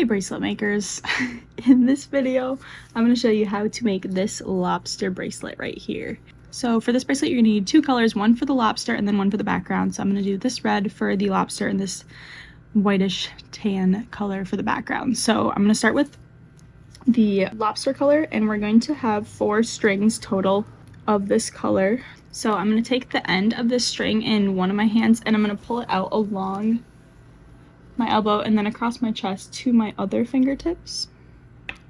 bracelet makers. In this video, I'm going to show you how to make this lobster bracelet right here. So for this bracelet, you're going to need two colors, one for the lobster and then one for the background. So I'm going to do this red for the lobster and this whitish tan color for the background. So I'm going to start with the lobster color, and we're going to have 4 strings total of this color. So I'm going to take the end of this string in one of my hands and I'm going to pull it out along my elbow and then across my chest to my other fingertips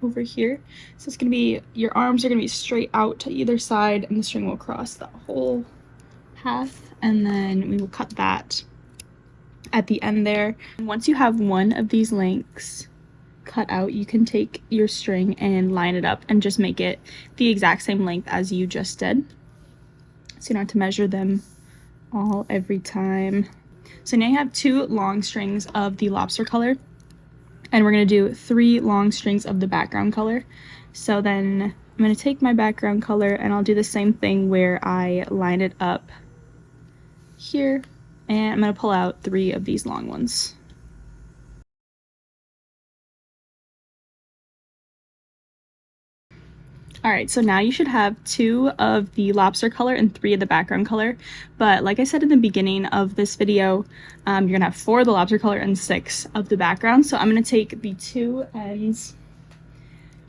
over here. So it's going to be, your arms are going to be straight out to either side and the string will cross that whole path, and then we will cut that at the end there. And once you have one of these lengths cut out, you can take your string and line it up and just make it the exact same length as you just did. So you don't have to measure them all every time. So now you have 2 long strings of the lobster color, and we're going to do 3 long strings of the background color. So then I'm going to take my background color and I'll do the same thing where I line it up here, and I'm going to pull out 3 of these long ones. Alright, so now you should have 2 of the lobster color and 3 of the background color, but like I said in the beginning of this video, you're going to have 4 of the lobster color and 6 of the background. So I'm going to take the 2 ends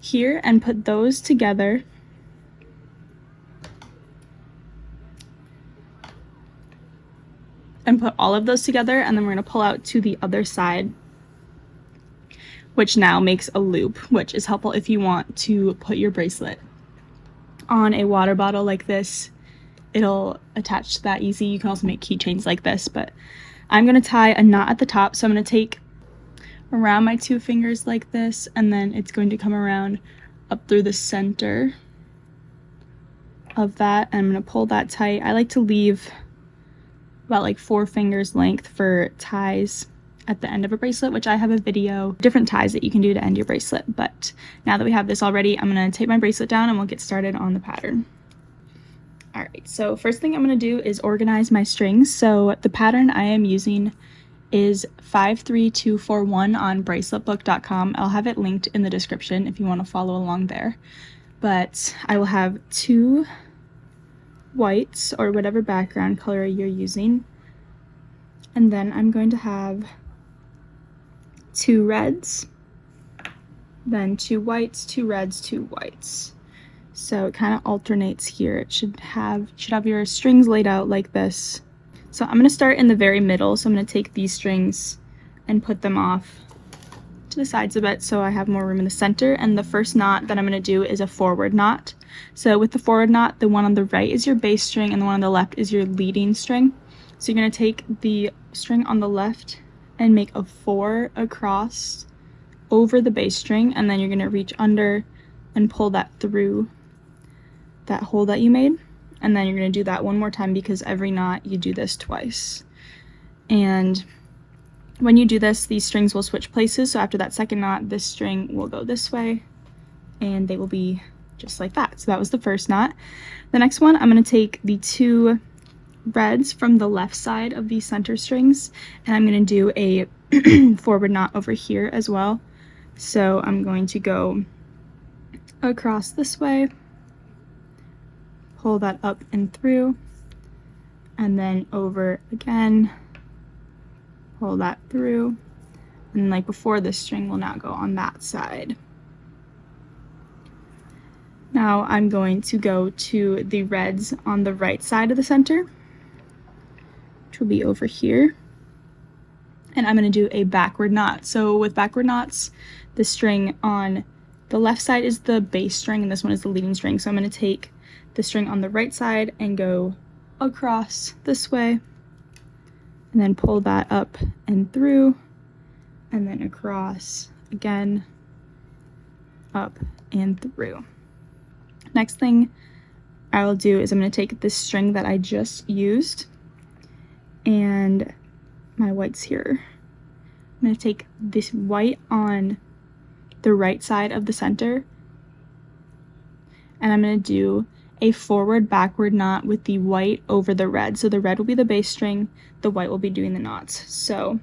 here and put those together. And put all of those together, and then we're going to pull out to the other side, which now makes a loop, which is helpful if you want to put your bracelet on a water bottle like this. It'll attach to that easy. You can also make keychains like this, but I'm going to tie a knot at the top. So I'm going to take around my 2 fingers like this, and then it's going to come around up through the center of that, and I'm going to pull that tight. I like to leave about like 4 fingers length for ties at the end of a bracelet, which I have a video, different ties that you can do to end your bracelet. But now that we have this already, I'm going to tape my bracelet down and we'll get started on the pattern. Alright, so first thing I'm going to do is organize my strings. So the pattern I am using is 53241 on braceletbook.com. I'll have it linked in the description if you want to follow along there. But I will have 2 whites, or whatever background color you're using, and then I'm going to have 2 reds, then 2 whites, 2 reds, 2 whites. So it kind of alternates here. It should have your strings laid out like this. So I'm going to start in the very middle. So I'm going to take these strings and put them off to the sides a bit so I have more room in the center. And the first knot that I'm going to do is a forward knot. So with the forward knot, the one on the right is your bass string and the one on the left is your leading string. So you're going to take the string on the left and make a 4 across over the bass string, and then you're going to reach under and pull that through that hole that you made, and then you're going to do that one more time because every knot you do this twice. And when you do this, these strings will switch places. So after that second knot, this string will go this way and they will be just like that. So that was the first knot. The next one, I'm going to take the 2 reds from the left side of these center strings, and I'm going to do a forward knot over here as well. So I'm going to go across this way, pull that up and through, and then over again, pull that through, and like before, this string will now go on that side. Now I'm going to go to the reds on the right side of the center, which will be over here, and I'm going to do a backward knot. So with backward knots, the string on the left side is the bass string and this one is the leading string. So I'm going to take the string on the right side and go across this way, and then pull that up and through, and then across again, up and through. Next thing I will do is I'm going to take this string that I just used and my whites here. I'm going to take this white on the right side of the center, and I'm going to do a forward backward knot with the white over the red. So the red will be the bass string, the white will be doing the knots. So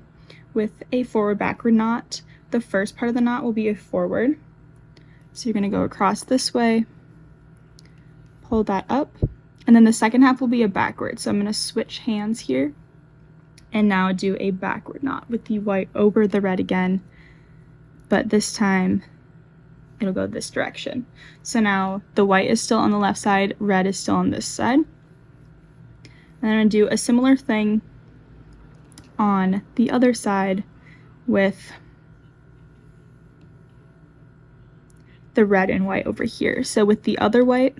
with a forward backward knot, the first part of the knot will be a forward. So you're going to go across this way, pull that up, and then the second half will be a backward. So I'm going to switch hands here and now do a backward knot with the white over the red again, but this time it'll go this direction. So now the white is still on the left side, red is still on this side. And I'm going to do a similar thing on the other side with the red and white over here. So with the other white,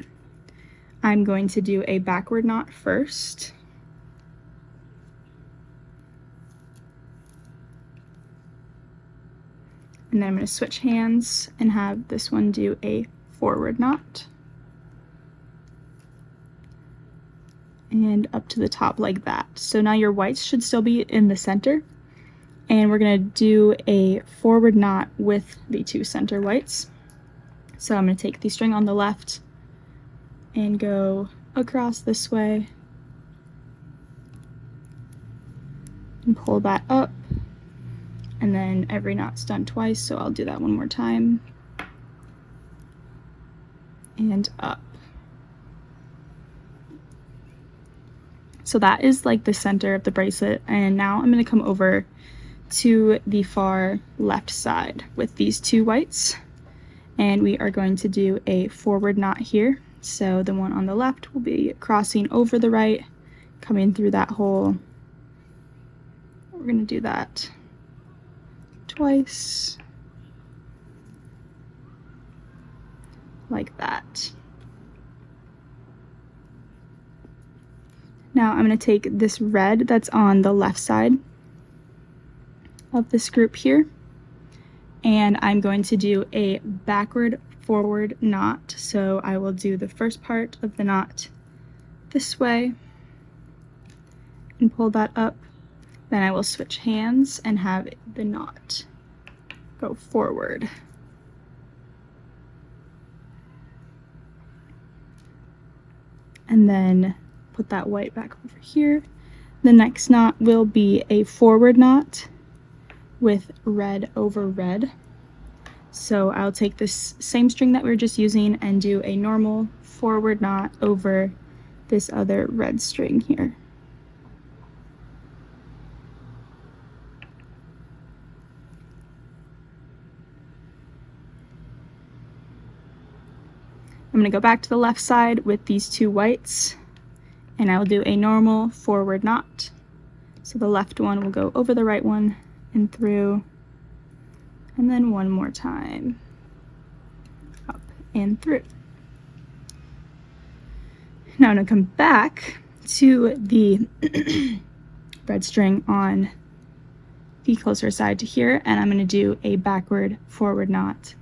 I'm going to do a backward knot first. And then I'm going to switch hands and have this one do a forward knot. And up to the top like that. So now your whites should still be in the center. And we're going to do a forward knot with the two center whites. So I'm going to take the string on the left and go across this way and pull that up. And then every knot's done twice, so I'll do that one more time. And up. So that is like the center of the bracelet, and now I'm going to come over to the far left side with these two whites, and we are going to do a forward knot here. So the one on the left will be crossing over the right, coming through that hole. We're going to do that twice, like that. Now I'm going to take this red that's on the left side of this group here, and I'm going to do a backward forward knot. So I will do the first part of the knot this way and pull that up. Then I will switch hands and have the knot go forward. And then put that white back over here. The next knot will be a forward knot with red over red. So I'll take this same string that we were just using and do a normal forward knot over this other red string here. I'm going to go back to the left side with these two whites, and I will do a normal forward knot. So the left one will go over the right one and through, and then one more time, up and through. Now I'm going to come back to the red string on the closer side to here, and I'm going to do a backward forward knot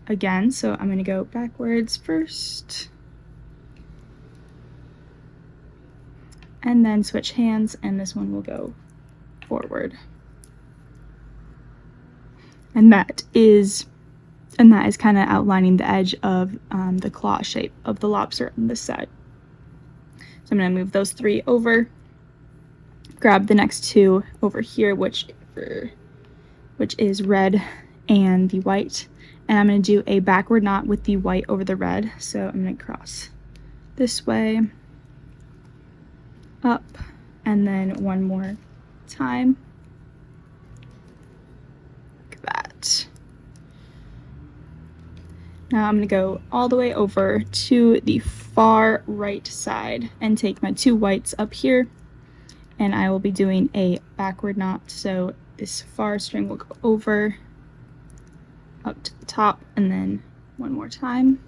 again. So I'm going to go backwards first, and then switch hands, and this one will go forward. And that is kind of outlining the edge of the claw shape of the lobster on this side. So I'm going to move those three over, grab the next two over here, which is red and the white, and I'm going to do a backward knot with the white over the red. So I'm going to cross this way, up, and then one more time, like that. Now I'm going to go all the way over to the far right side and take my two whites up here, and I will be doing a backward knot. So this far string will go over, up to the top, and then one more time.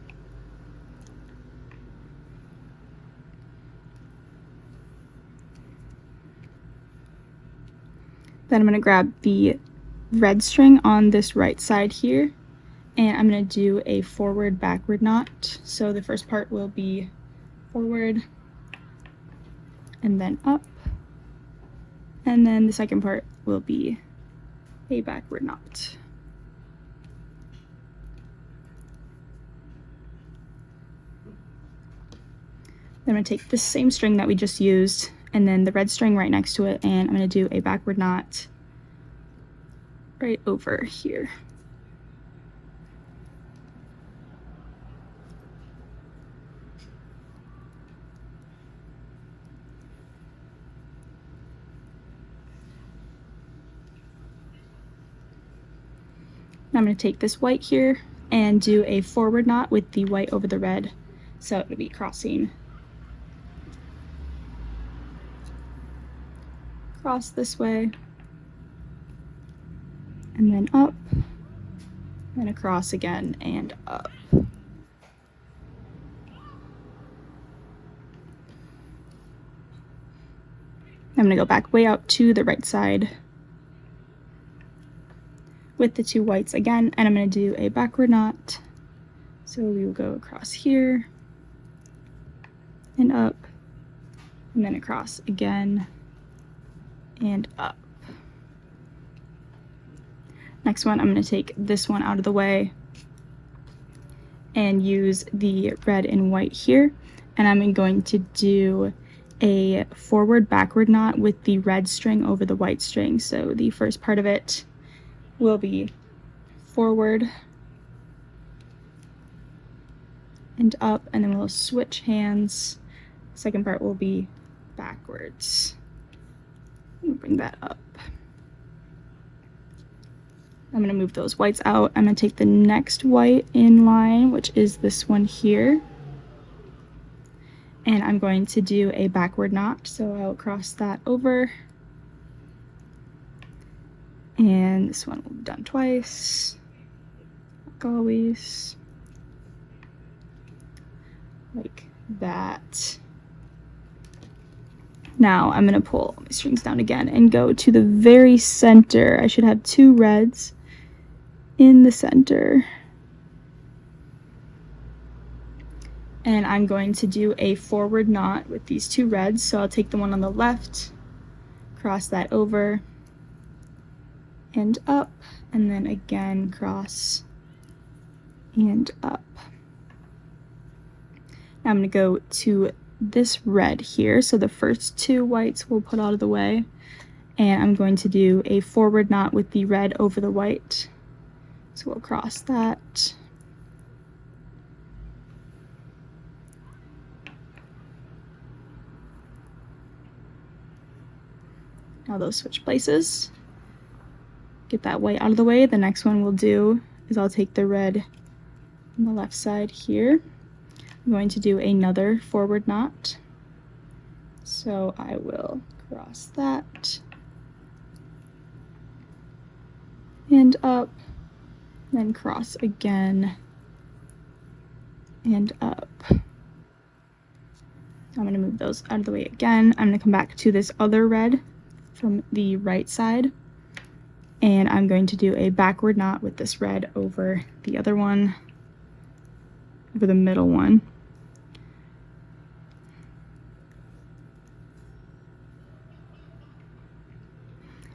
Then I'm going to grab the red string on this right side here, and I'm going to do a forward backward knot. So the first part will be forward and then up, and then the second part will be a backward knot. Then I'm going to take this same string that we just used and then the red string right next to it, and I'm going to do a backward knot right over here. Now I'm going to take this white here and do a forward knot with the white over the red. So it would be crossing across this way, and then up, and across again, and up. I'm going to go back way out to the right side with the two whites again, and I'm going to do a backward knot. So we will go across here and up, and then across again and up. Next one, I'm going to take this one out of the way and use the red and white here, and I'm going to do a forward backward knot with the red string over the white string. So the first part of it will be forward and up, and then we'll switch hands. Second part will be backwards. Bring that up. I'm going to move those whites out. I'm going to take the next white in line, which is this one here, and I'm going to do a backward knot. So I'll cross that over, and this one will be done twice, like always, like that. Now I'm going to pull my strings down again and go to the very center. I should have two reds in the center. And I'm going to do a forward knot with these two reds. So I'll take the one on the left, cross that over and up, and then again cross and up. Now I'm going to go to this red here, so the first two whites we'll put out of the way, and I'm going to do a forward knot with the red over the white. So we'll cross that. Now those switch places. Get that white out of the way. The next one we'll do is I'll take the red on the left side here. I'm going to do another forward knot. So I will cross that and up, then cross again and up. I'm going to move those out of the way again. I'm going to come back to this other red from the right side, and I'm going to do a backward knot with this red over the other one, over the middle one.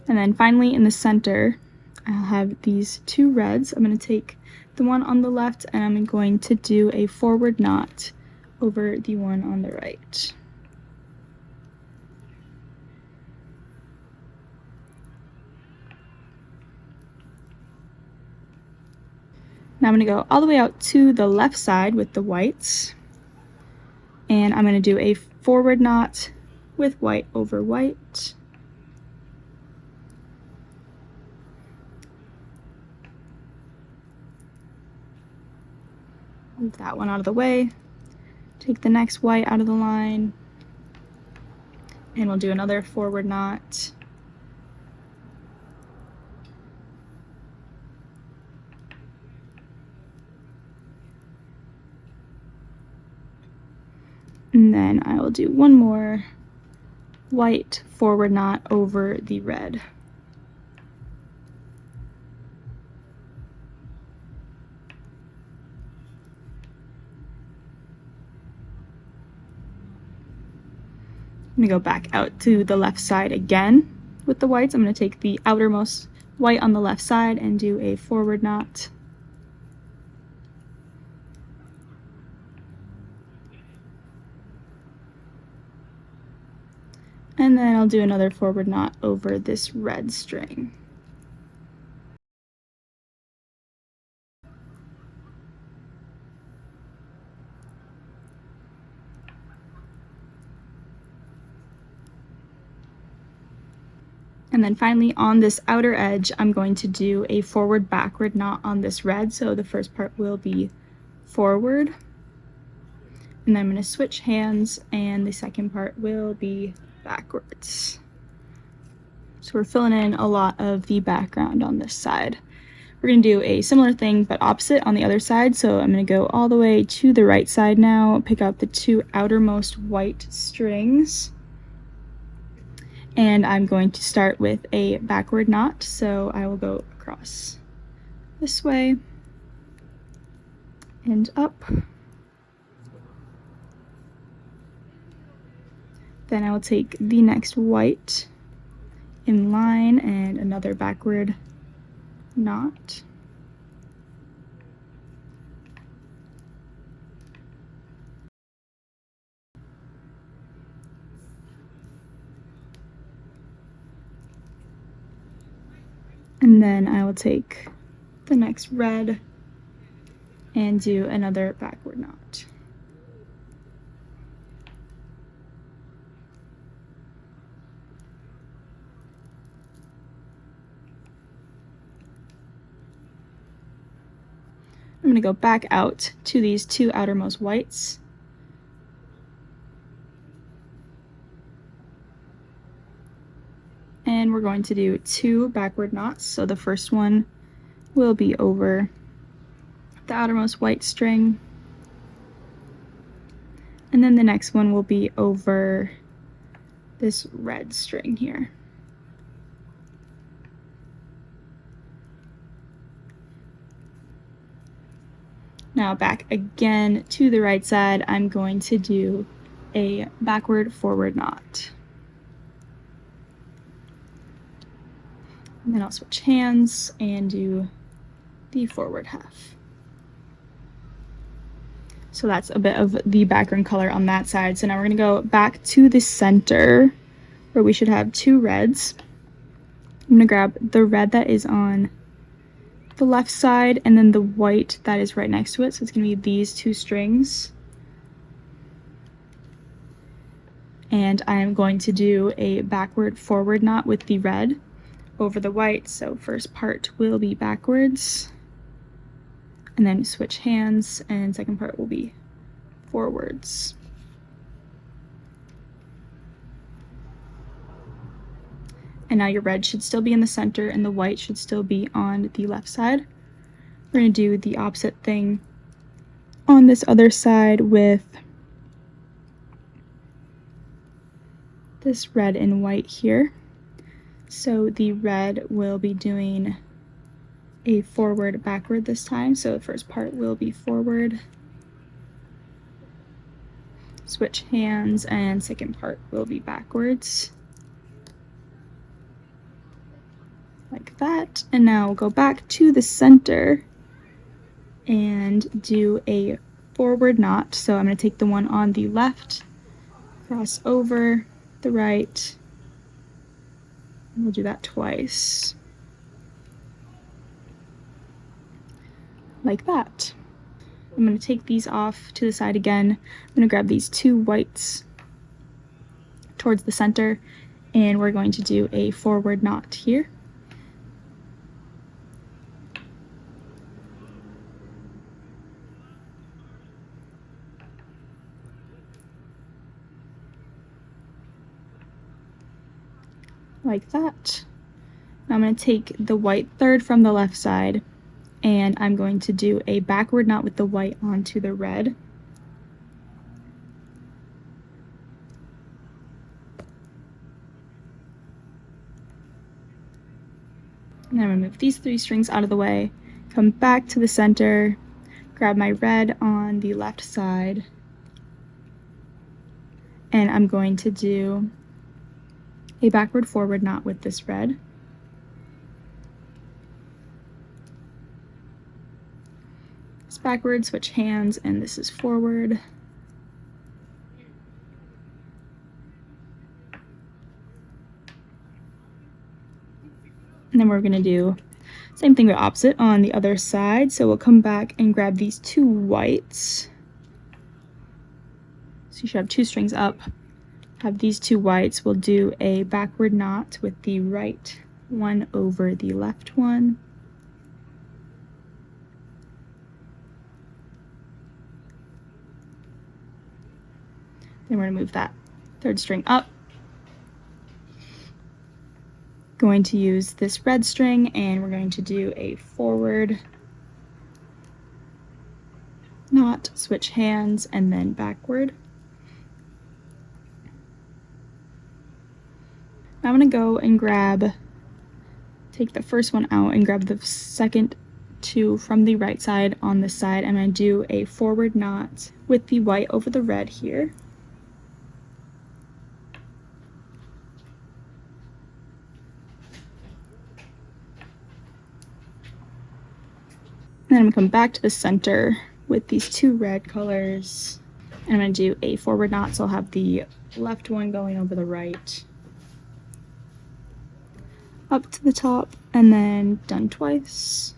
And then finally in the center, I'll have these two reds. I'm going to take the one on the left, and I'm going to do a forward knot over the one on the right. Now I'm going to go all the way out to the left side with the whites, and I'm going to do a forward knot with white over white. Move that one out of the way, take the next white out of the line, and we'll do another forward knot. And then I will do one more white forward knot over the red. I'm going to go back out to the left side again with the whites. I'm going to take the outermost white on the left side and do a forward knot. And then I'll do another forward knot over this red string. And then finally on this outer edge, I'm going to do a forward backward knot on this red. So the first part will be forward, and then I'm going to switch hands, and the second part will be backwards. So we're filling in a lot of the background on this side. We're going to do a similar thing but opposite on the other side. So I'm going to go all the way to the right side now, pick out the two outermost white strings, and I'm going to start with a backward knot. So I will go across this way and up. Then I will take the next white in line and another backward knot. And then I will take the next red and do another backward knot. I'm going to go back out to these two outermost whites. And we're going to do two backward knots. So the first one will be over the outermost white string, and then the next one will be over this red string here. Now back again to the right side, I'm going to do a backward forward knot. And then I'll switch hands and do the forward half. So that's a bit of the background color on that side. So now we're going to go back to the center where we should have two reds. I'm going to grab the red that is on the left side and then the white that is right next to it. So it's going to be these two strings. And I am going to do a backward forward knot with the red over the white. So first part will be backwards, and then switch hands, and second part will be forwards. And now your red should still be in the center and the white should still be on the left side. We're going to do the opposite thing on this other side with this red and white here. So the red will be doing a forward backward this time. So the first part will be forward, switch hands, and second part will be backwards. Like that. And now we'll go back to the center and do a forward knot. So I'm going to take the one on the left, cross over the right, and we'll do that twice. Like that. I'm going to take these off to the side again. I'm going to grab these two whites towards the center, and we're going to do a forward knot here. Like that. Now I'm going to take the white third from the left side, and I'm going to do a backward knot with the white onto the red. And then I'm going to move these three strings out of the way, come back to the center, grab my red on the left side, and I'm going to do a backward forward knot with this red. It's backward, switch hands, and this is forward. And then we're going to do same thing but opposite on the other side. So we'll come back and grab these two whites. So you should have two strings up, have these two whites. We'll do a backward knot with the right one over the left one. Then we're going to move that third string up. Going to use this red string, and we're going to do a forward knot, switch hands, and then backward. Now I'm going to go and take the first one out and grab the second two from the right side on this side. I'm going to do a forward knot with the white over the red here. Then I'm going to come back to the center with these two red colors, and I'm going to do a forward knot, so I'll have the left one going over the right, up to the top, and then done twice.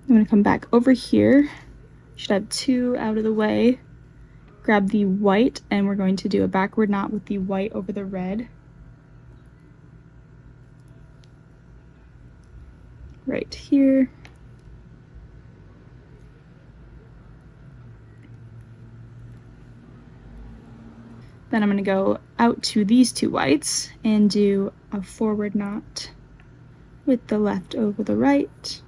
I'm going to come back over here. Should have two out of the way. Grab the white, and we're going to do a backward knot with the white over the red. Right here. Then I'm going to go out to these two whites and do a forward knot with the left over the right.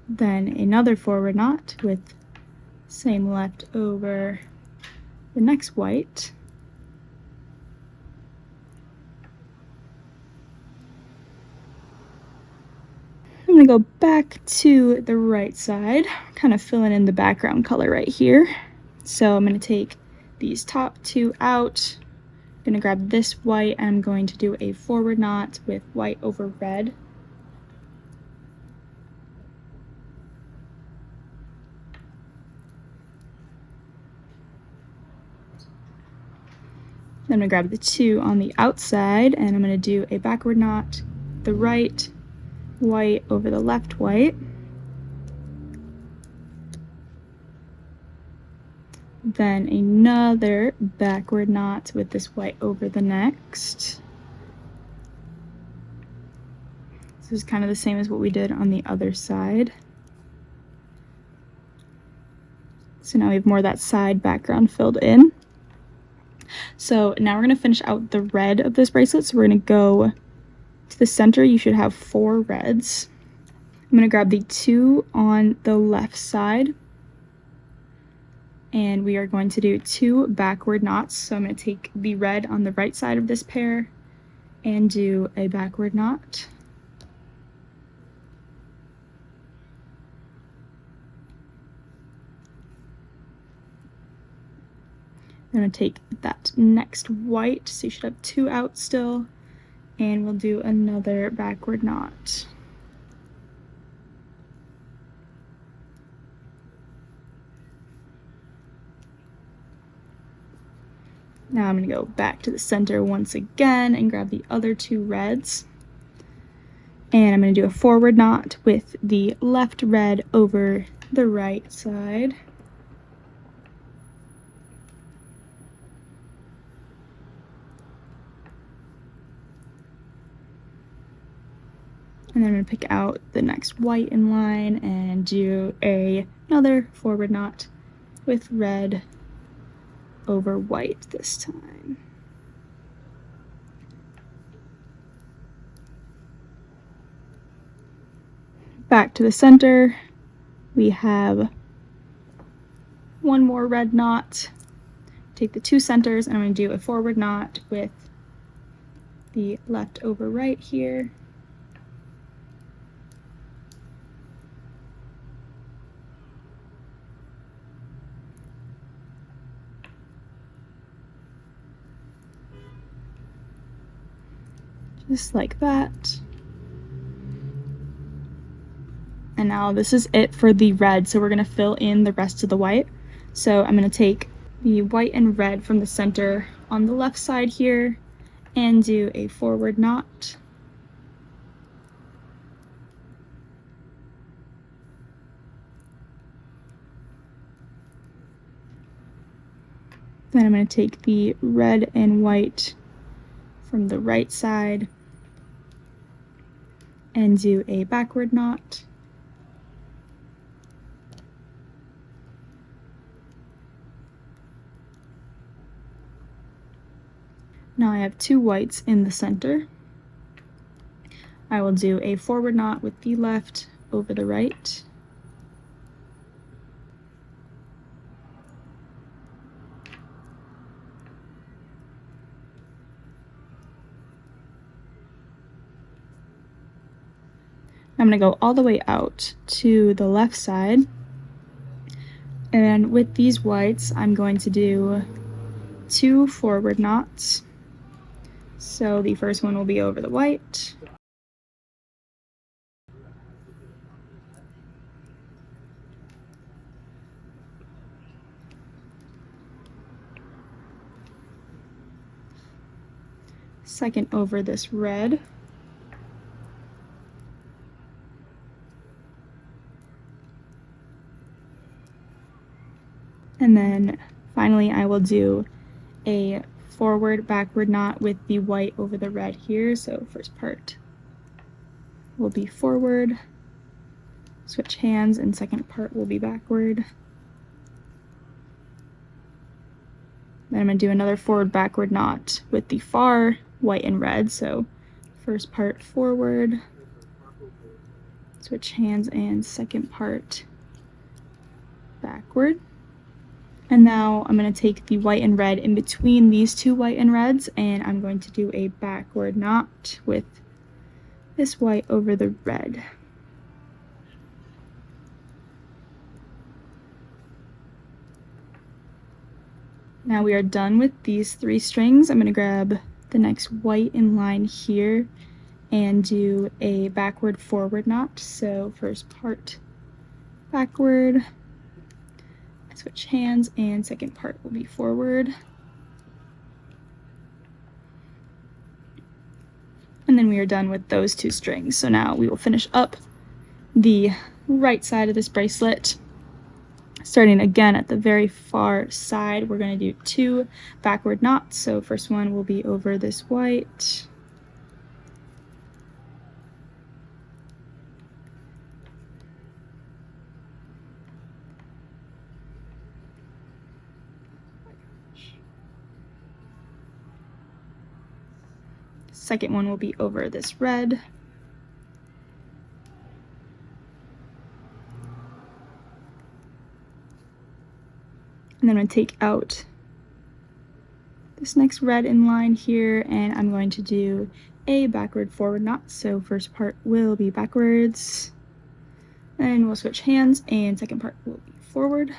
Then another forward knot with same left over the next white. I'm going to go back to the right side, kind of filling in the background color right here. So I'm going to take these top two out. I'm going to grab this white, and I'm going to do a forward knot with white over red. Then I'm going to grab the two on the outside, and I'm going to do a backward knot, the right white over the left white. Then another backward knot with this white over the next. This is kind of the same as what we did on the other side. So now we have more of that side background filled in. So now we're going to finish out the red of this bracelet. So we're going to go to the center. You should have 4 reds. I'm going to grab the 2 on the left side, and we are going to do 2 backward knots. So I'm going to take the red on the right side of this pair and do a backward knot. I'm going to take that next white, so you should have 2 out still, and we'll do another backward knot. Now I'm going to go back to the center once again and grab the other 2 reds. And I'm going to do a forward knot with the left red over the right side. And then I'm going to pick out the next white in line and do another forward knot with red over white this time. Back to the center, we have 1 more red knot. Take the 2 centers, and I'm going to do a forward knot with the left over right here. Just like that. And now this is it for the red, so we're going to fill in the rest of the white. So I'm going to take the white and red from the center on the left side here and do a forward knot. Then I'm going to take the red and white from the right side and do a backward knot. Now I have 2 whites in the center. I will do a forward knot with the left over the right. I'm going to go all the way out to the left side, and with these whites I'm going to do 2 forward knots. So the first one will be over the white, second over this red, and then finally I will do a forward backward knot with the white over the red here. So first part will be forward, switch hands, and second part will be backward. Then I'm going to do another forward backward knot with the far white and red. So first part forward, switch hands, and second part backward. And now I'm going to take the white and red in between these 2 white and reds, and I'm going to do a backward knot with this white over the red. Now we are done with these 3 strings. I'm going to grab the next white in line here and do a backward forward knot. So first part backward, switch hands, and second part will be forward. And then we are done with those 2 strings. So now we will finish up the right side of this bracelet. Starting again at the very far side, we're going to do 2 backward knots. So first one will be over this white. Second one will be over this red. And then I'm going to take out this next red in line here, and I'm going to do a backward forward knot. So first part will be backwards, and we'll switch hands, and second part will be forward.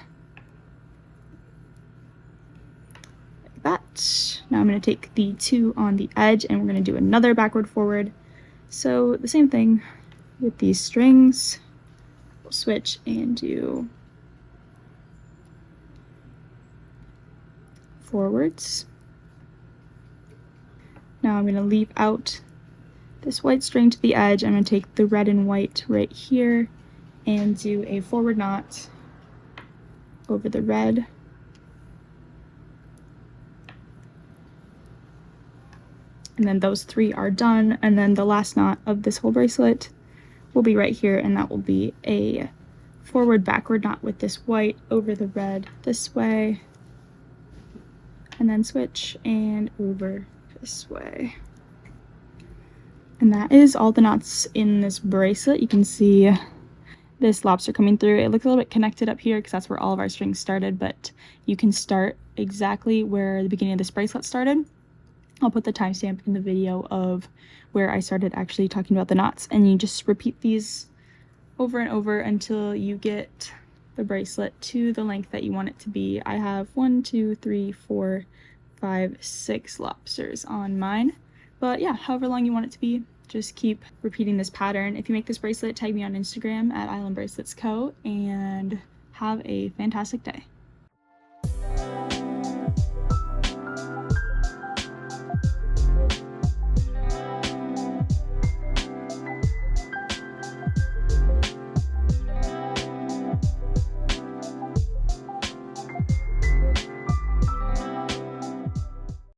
Like that. Now I'm going to take the 2 on the edge, and we're going to do another backward forward. So the same thing with these strings. We'll switch and do forwards. Now I'm going to leave out this white string to the edge. I'm going to take the red and white right here and do a forward knot over the red. And then those 3 are done. And then the last knot of this whole bracelet will be right here, and that will be a forward backward knot with this white over the red this way, and then switch and over this way. And that is all the knots in this bracelet. You can see this lobster coming through. It looks a little bit connected up here because that's where all of our strings started, but you can start exactly where the beginning of this bracelet started. I'll put the timestamp in the video of where I started actually talking about the knots, and you just repeat these over and over until you get the bracelet to the length that you want it to be. I have 1, 2, 3, 4, 5, 6 lobsters on mine, but yeah, however long you want it to be, just keep repeating this pattern. If you make this bracelet, tag me on Instagram at @IslandBraceletsCo, and have a fantastic day.